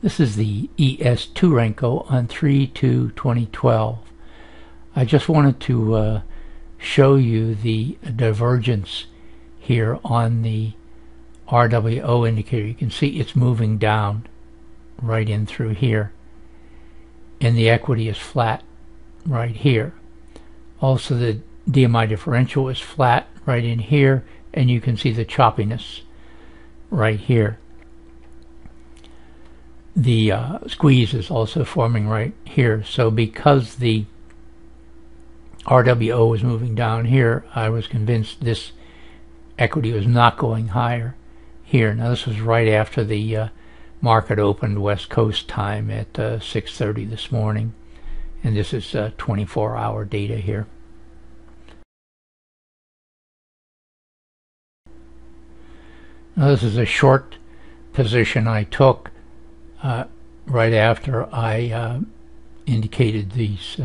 This is the ES2 Renko on 3/2/2012. I just wanted to show you the divergence here on the RWO indicator. You can see it's moving down right in through here, and the equity is flat right here. Also, the DMI differential is flat right in here, and you can see the choppiness right here. The squeeze is also forming right here. So because the RWO was moving down here, I was convinced this equity was not going higher here. Now this was right after the market opened West Coast time at 6:30 this morning, and this is 24-hour data here. Now this is a short position I took right after I indicated these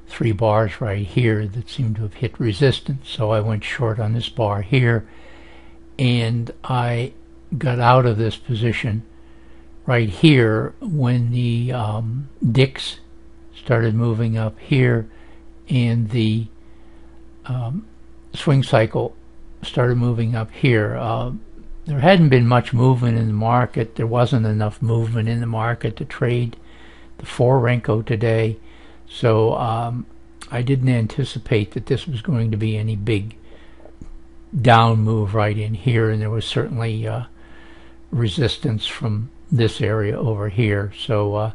3 bars right here that seem to have hit resistance. So I went short on this bar here, and I got out of this position right here when the DIX started moving up here, and the swing cycle started moving up here. There hadn't been much movement in the market. There wasn't enough movement in the market to trade the 4 Renko today, so I didn't anticipate that this was going to be any big down move right in here, and there was certainly resistance from this area over here. So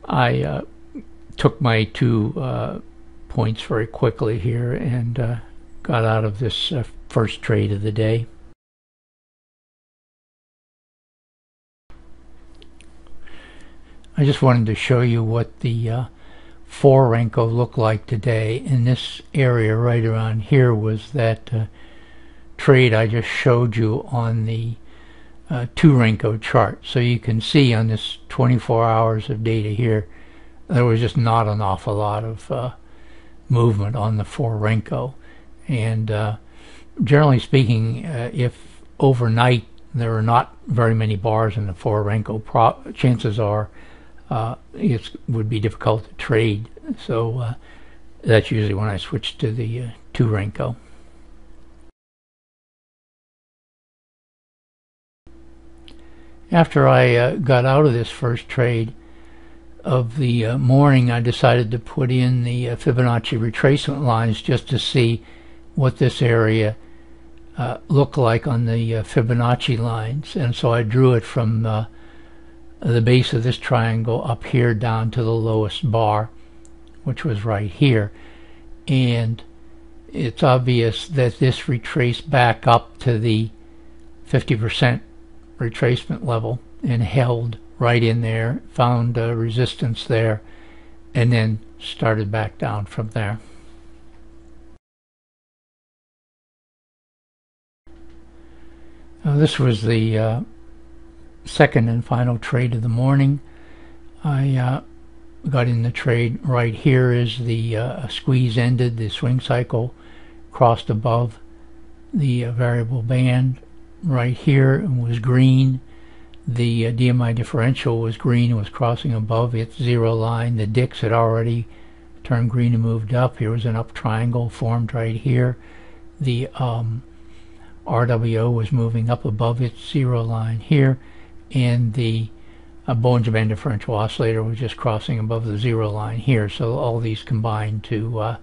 I took my 2 points very quickly here and got out of this first trade of the day. I just wanted to show you what the 4 Renko looked like today. In this area right around here was that trade I just showed you on the 2 Renko chart. So you can see on this 24 hours of data here, there was just not an awful lot of movement on the 4 Renko. And generally speaking, if overnight there are not very many bars in the 4 Renko, chances are it would be difficult to trade. So that's usually when I switch to the 2 Renko. After I got out of this first trade of the morning, I decided to put in the Fibonacci retracement lines just to see what this area looked like on the Fibonacci lines. And so I drew it from the base of this triangle up here down to the lowest bar, which was right here. And it's obvious that this retraced back up to the 50% retracement level and held right in there, found resistance there, and then started back down from there. Now, this was the second and final trade of the morning. I got in the trade right here as the squeeze ended. The swing cycle crossed above the variable band right here and was green. The DMI differential was green and was crossing above its 0 line. The DIX had already turned green and moved up. Here was an up triangle formed right here. The RWO was moving up above its 0 line here, and the Bollinger Band differential oscillator was just crossing above the 0 line here. So all these combined to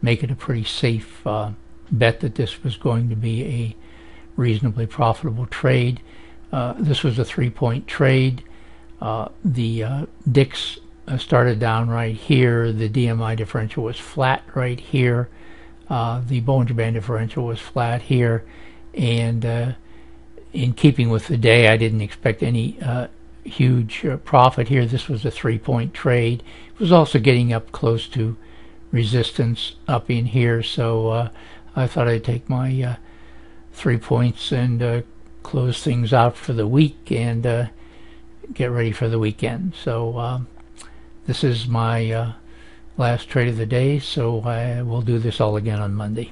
make it a pretty safe bet that this was going to be a reasonably profitable trade. This was a 3-point trade. The DIX started down right here. The DMI differential was flat right here. The Bollinger Band differential was flat here. And in keeping with the day, I didn't expect any huge profit here. This was a 3-point trade. It was also getting up close to resistance up in here, so I thought I'd take my 3 points and close things out for the week and get ready for the weekend. So this is my last trade of the day, so I will do this all again on Monday.